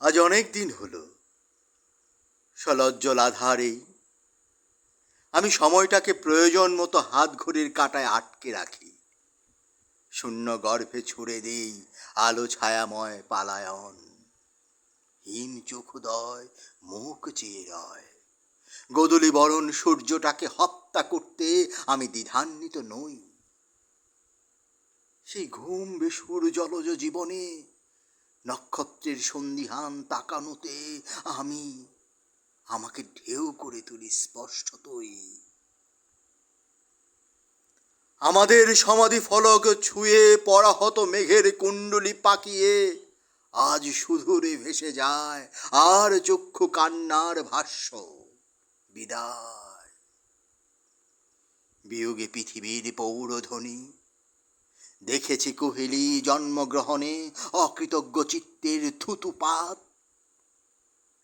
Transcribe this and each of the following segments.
আজ অনেক দিন হলো সলজ্জল আধারেই আমি সময়টাকে প্রয়োজন মতো হাত ঘড়ির কাঁটায় আটকে রাখি। শূন্য গর্ভে ছুড়ে দেই আলো ছায়াময় পালায়ন। হিম চোখুদয় মুখ চেয়ে রয়। গোদুলি বরণ সূর্যটাকে হত্যা করতে আমি দ্বিধান্বিত নই। সেই ঘুম বেসুর জলজ জীবনে নক্ষত্রের সন্ধিহান তাকানোতে আমি আমাকে ঢেউ করে তুলি স্পষ্টতই। আমাদের সমাধি ফলক ছুঁয়ে পরাহত মেঘের কুণ্ডলি পাকিয়ে আজ সুদূরে ভেসে যায় আর চক্ষু কান্নার ভাষ্য। বিদায়। বিয়োগে পৃথিবীর পৌরধ্বনি দেখেছি কুহেলি জন্মগ্রহণে অকৃতজ্ঞ চিত্তের থুতুপাত।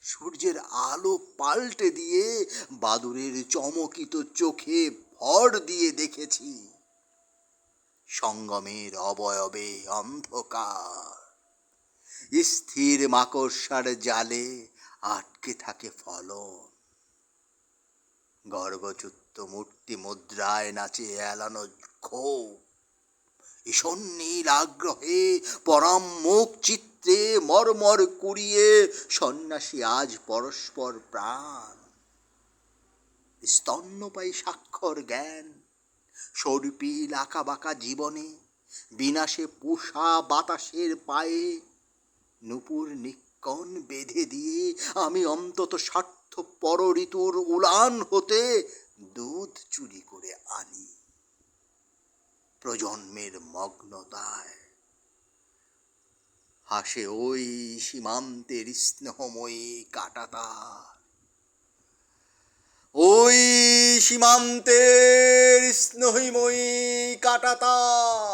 সূর্যের আলো পাল্টে দিয়ে বাদুরের চমকিত চোখে ভর দিয়ে দেখেছি সঙ্গমের অবয়বে অন্ধকার। স্থির মাকড়সার জালে আটকে থাকে ফলন। গর্ভযুক্ত মূর্তি মুদ্রায় নাচে এলানো ক্ষোভ। ঈষণ নীল আগ্রহে পরাম্মুখ চিত্রে মর্মর কুড়িয়ে সন্ন্যাসী আজ পরস্পর প্রাণ। স্তন্যপায়ী স্বাক্ষর জ্ঞান সর্পিল আঁকা বাঁকা জীবনে বিনাশে পোষা বাতাসের পায়ে নূপুর নিক্কণ বেঁধে দিয়ে আমি অন্তত স্বার্থপর ঋতুর উলান হতে দুধ চুরি করে আনি। প্রজন্মের মগ্নতায় হাসে ওই সীমান্তের স্নেহময়ী কাঁটাতার। ওই সীমান্তের স্নেহময়ী কাঁটাতার।